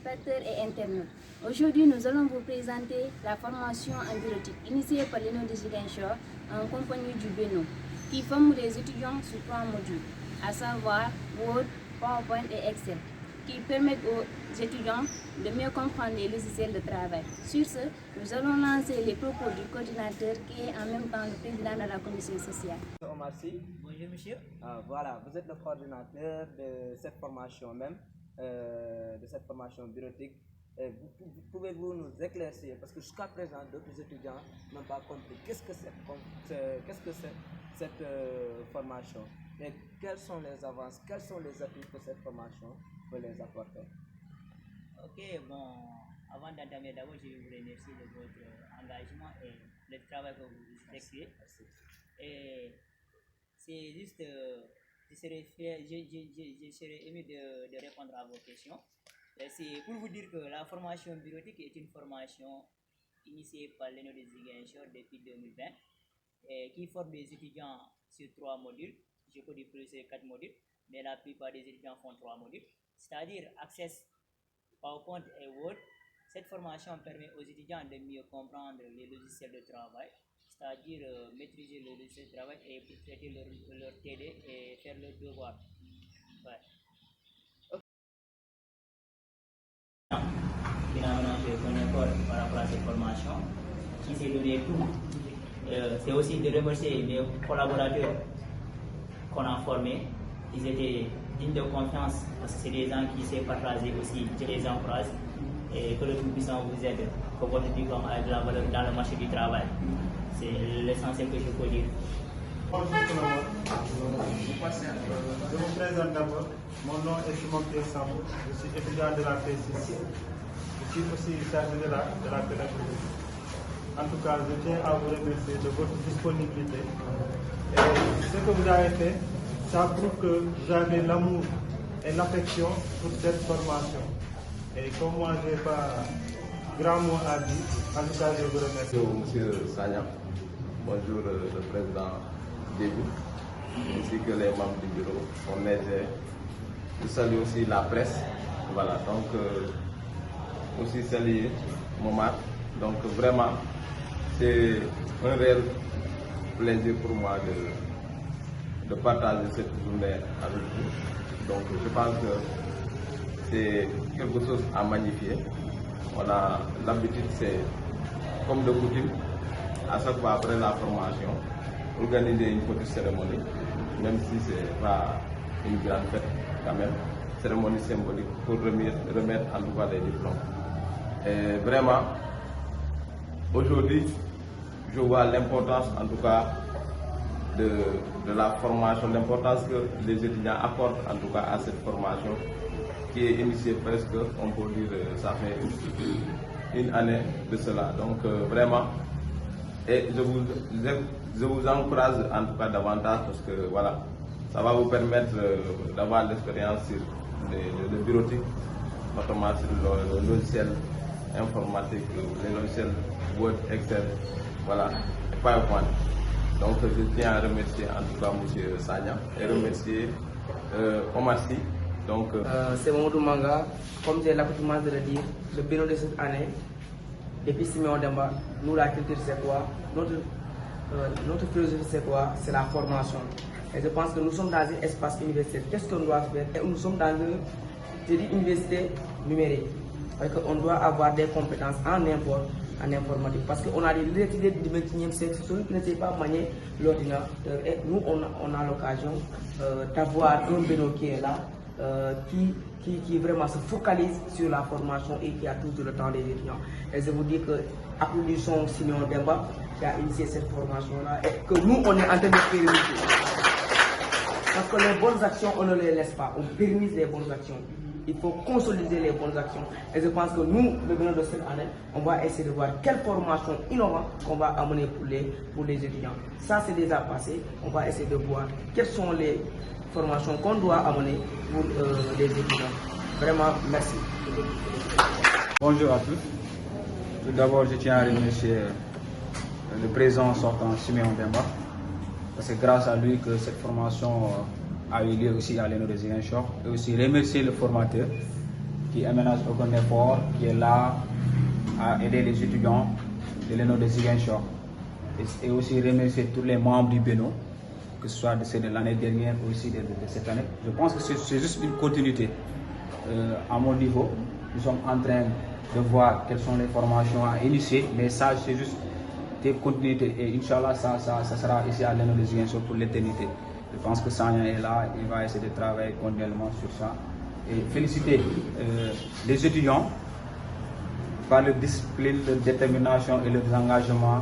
téléspectateurs et internautes. Aujourd'hui, nous allons vous présenter la formation en bureautique initiée par l'ENO de Ziguinchor en compagnie du BENO, qui forme les étudiants sur 3 modules, à savoir Word, PowerPoint et Excel, qui permettent aux étudiants de mieux comprendre les logiciels de travail. Sur ce, nous allons lancer les propos du coordinateur qui est en même temps le président de la commission sociale. Merci. Bonjour monsieur. Voilà, vous êtes le coordinateur de cette formation même, de cette formation bureautique. Pouvez-vous nous éclaircir, parce que jusqu'à présent, d'autres étudiants n'ont pas compris qu'est-ce que c'est cette formation et quelles sont les avances, quels sont les appuis que cette formation peut les apporter. Ok, bon, avant d'entamer, d'abord je vous remercie de votre engagement et le travail que vous effectuez. Et c'est juste, je serais ému de répondre à vos questions. C'est pour vous dire que la formation bureautique est une formation initiée par l'ENO de Ziguinchor depuis 2020 et qui forme des étudiants sur 3 modules. Je peux dire plus 4 modules, mais la plupart des étudiants font 3 modules, c'est-à-dire Access, PowerPoint et Word. Cette formation permet aux étudiants de mieux comprendre les logiciels de travail, c'est-à-dire maîtriser le logiciel de travail et pour traiter leur TD et faire leur devoir. Ouais. Finalement, je connais encore par rapport à cette formation qui s'est donné tout. C'est aussi de remercier mes collaborateurs qu'on a formés. Ils étaient dignes de confiance parce que c'est des gens qui savent partager aussi. Je les encourage et que le Tout-Puissant vous aide, que votre diplôme ait de la valeur dans le marché du travail. C'est l'essentiel que je peux dire. Bonjour tout le monde. Je me présente d'abord. Mon nom est Simon Samou. Je suis étudiant de la P6. Je suis aussi chargé de la pédagogie. En tout cas, je tiens à vous remercier de votre disponibilité. Et ce que vous avez fait, ça prouve que vous avez l'amour et l'affection pour cette formation. Et comme moi, je n'ai pas grand mot à dire, en tout cas, je vous remercie. Bonjour, monsieur Sagna. Bonjour, le président Début, ainsi que les membres du bureau. On est, je salue aussi la presse. Voilà, donc, aussi saluer Momar. Donc, vraiment, c'est un réel plaisir pour moi de partager cette journée avec vous. Donc je pense que c'est quelque chose à magnifier. On a l'habitude, c'est comme de coutume, à chaque fois après la formation, organiser une petite cérémonie, même si ce n'est pas une grande fête quand même, cérémonie symbolique pour remettre en tout cas les diplômes. Et vraiment, aujourd'hui, je vois l'importance en tout cas de la formation, l'importance que les étudiants apportent en tout cas à cette formation qui est initiée presque, on peut dire, ça fait une année de cela. Donc vraiment, et je vous encourage en tout cas davantage parce que voilà, ça va vous permettre d'avoir l'expérience sur le bureautique, notamment sur le logiciel informatique, les logiciels Word, Excel, voilà, et PowerPoint. Donc je tiens à remercier en tout cas M. Sagna et remercier Omar Sy. Donc c'est Mamadou Manga, comme j'ai l'accoutumance de le dire, le bureau de cette année, depuis Siméon Demba, nous la culture c'est quoi? Notre philosophie c'est quoi? C'est la formation. Et je pense que nous sommes dans un espace universitaire. Qu'est-ce qu'on doit faire? Et nous sommes dans une université numérique. Parce qu'on doit avoir des compétences en informatique. Parce qu'on a des étudiants du 21e siècle, celui qui ne sait pas manier l'ordinateur. Et nous, on a l'occasion d'avoir un Beno qui est là, qui vraiment se focalise sur la formation et qui a toujours le temps des étudiants. Et je vous dis que applaudissons Simeon Demba qui a initié cette formation-là et que nous, on est en train de pérenniser. Parce que les bonnes actions, on ne les laisse pas, on pérenise les bonnes actions. Il faut consolider les bonnes actions. Et je pense que nous, le venant de cette année, on va essayer de voir quelle formation innovante qu'on va amener pour les étudiants. Ça, c'est déjà passé. On va essayer de voir quelles sont les formations qu'on doit amener pour les étudiants. Vraiment, merci. Bonjour à tous. Tout d'abord, je tiens à remercier le président sortant, Siméon Demba. C'est grâce à lui que cette formation a eu lieu aussi à l'ENO de Ziguinchor. Et aussi remercier le formateur qui aménage aucun effort, qui est là à aider les étudiants de l'ENO de Ziguinchor. Et aussi remercier tous les membres du BENO, que ce soit de l'année dernière ou aussi de cette année. Je pense que c'est juste une continuité. À mon niveau, nous sommes en train de voir quelles sont les formations à initier, mais ça c'est juste des continuités et Inch'Allah ça sera ici à l'ENO de Ziguinchor pour l'éternité. Je pense que Sanya est là, il va essayer de travailler continuellement sur ça. Et féliciter les étudiants par leur discipline, leur détermination et leur engagement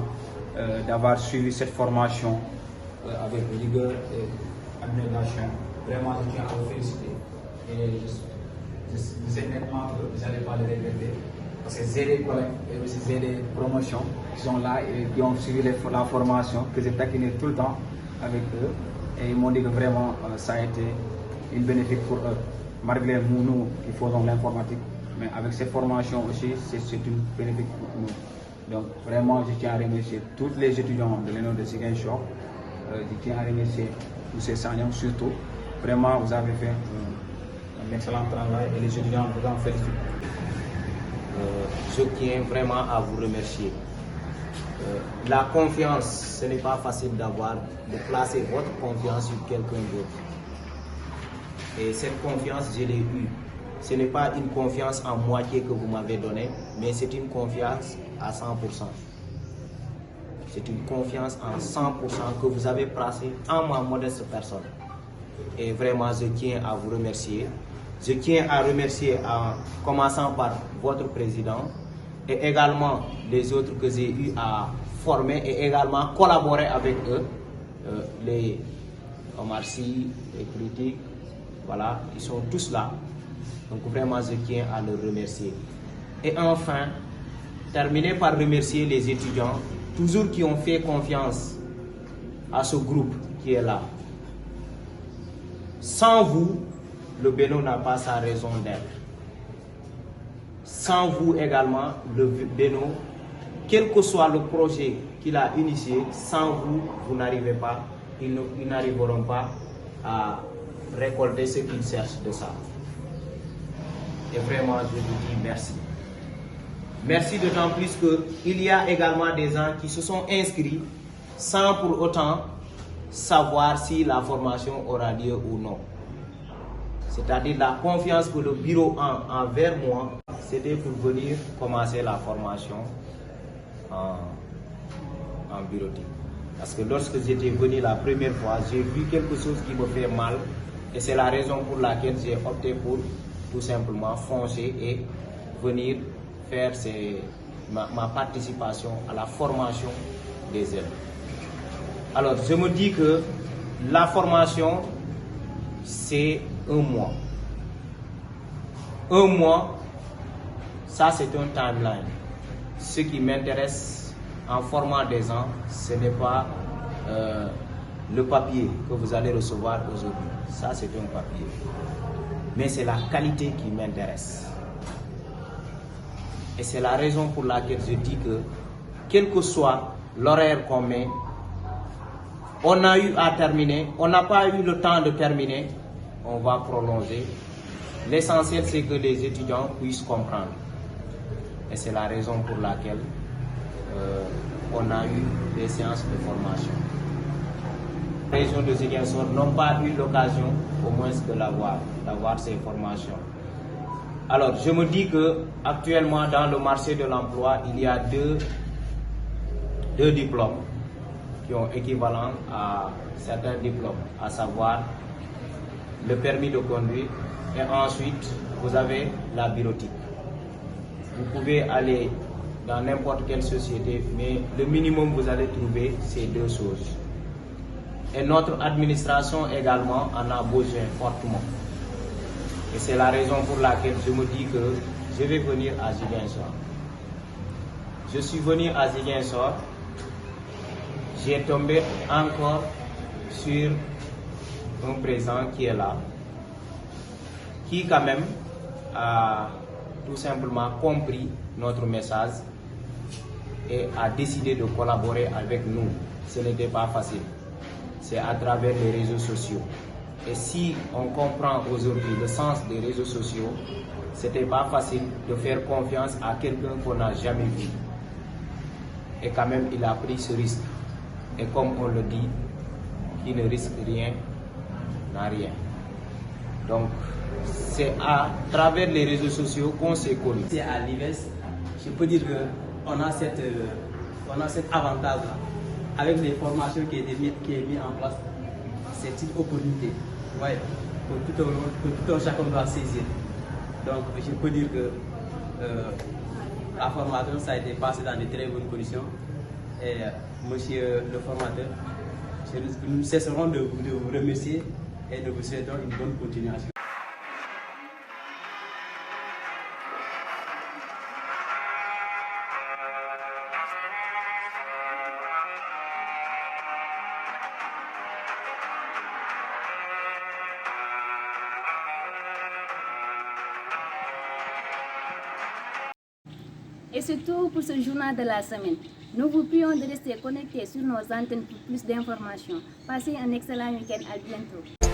d'avoir suivi cette formation avec rigueur et abnégation. Vraiment, je tiens à vous féliciter. Et je sais nettement que vous n'allez pas le regretter. Parce que j'ai des collègues et aussi j'ai des promotions qui sont là et qui ont suivi la formation, que j'ai taquiné tout le temps avec eux. Et ils m'ont dit que vraiment ça a été une bénéfique pour eux. Malgré nous qui faisons l'informatique, mais avec ces formations aussi, c'est une bénéfique pour nous. Donc vraiment, je tiens à remercier tous les étudiants de l'ENO de Ziguinchor. Je tiens à remercier M. Sanyang surtout. Vraiment, vous avez fait un excellent travail et les étudiants vous en félicitent. Je tiens vraiment à vous remercier. La confiance, ce n'est pas facile d'avoir, de placer votre confiance sur quelqu'un d'autre. Et cette confiance, je l'ai eue. Ce n'est pas une confiance en moitié que vous m'avez donnée, mais c'est une confiance à 100%. C'est une confiance en 100% que vous avez placée en ma modeste personne. Et vraiment, je tiens à vous remercier. Je tiens à remercier en commençant par votre président et également les autres que j'ai eu à former et également collaborer avec eux, les Omar Sy, les critiques, voilà, ils sont tous là. Donc vraiment, je tiens à les remercier. Et enfin, terminer par remercier les étudiants, toujours qui ont fait confiance à ce groupe qui est là. Sans vous, le BENO n'a pas sa raison d'être. Sans vous également, le BENO, quel que soit le projet qu'il a initié, sans vous, vous n'arrivez pas, ils n'arriveront pas à récolter ce qu'ils cherchent de ça. Et vraiment, je vous dis merci. Merci d'autant plus qu'il y a également des gens qui se sont inscrits sans pour autant savoir si la formation aura lieu ou non. C'est-à-dire la confiance que le bureau a envers moi, c'était pour venir commencer la formation en bureautique. Parce que lorsque j'étais venu la première fois, j'ai vu quelque chose qui me fait mal et c'est la raison pour laquelle j'ai opté pour tout simplement foncer et venir faire ma participation à la formation des élèves. Alors je me dis que la formation c'est un mois. Un mois, ça c'est un timeline. Ce qui m'intéresse en formant des gens, ce n'est pas le papier que vous allez recevoir aujourd'hui. Ça c'est un papier. Mais c'est la qualité qui m'intéresse. Et c'est la raison pour laquelle je dis que, quel que soit l'horaire qu'on met, on a eu à terminer, on n'a pas eu le temps de terminer, on va prolonger. L'essentiel, c'est que les étudiants puissent comprendre. Et c'est la raison pour laquelle on a eu des séances de formation. Les régions de Ziguinchor n'ont pas eu l'occasion, au moins, d'avoir ces formations. Alors, je me dis que actuellement dans le marché de l'emploi, il y a deux diplômes qui ont équivalent à certains diplômes, à savoir le permis de conduire et ensuite vous avez la bureautique. Vous pouvez aller dans n'importe quelle société, mais le minimum vous allez trouver ces deux choses. Et notre administration également en a besoin fortement. Et c'est la raison pour laquelle je me dis que je vais venir à Ziguinchor. Je suis venu à Ziguinchor, j'ai tombé encore sur un président qui est là, qui quand même a tout simplement compris notre message et a décidé de collaborer avec nous. Ce n'était pas facile. C'est à travers les réseaux sociaux. Et si on comprend aujourd'hui le sens des réseaux sociaux, c'était pas facile de faire confiance à quelqu'un qu'on n'a jamais vu. Et quand même, il a pris ce risque. Et comme on le dit, qui ne risque rien n'a rien. Donc, c'est à travers les réseaux sociaux qu'on s'est connus. C'est à l'IVES, je peux dire qu'on a cet avantage-là. Avec les formations qui est mis en place, c'est une opportunité, ouais, que tout un chacun doit saisir. Donc, je peux dire que la formation, ça a été passé dans de très bonnes conditions. Et monsieur le formateur, nous cesserons de vous remercier et de vous souhaiter une bonne continuation. Et c'est tout pour ce journal de la semaine. Nous vous prions de rester connectés sur nos antennes pour plus d'informations. Passez un excellent week-end, à bientôt.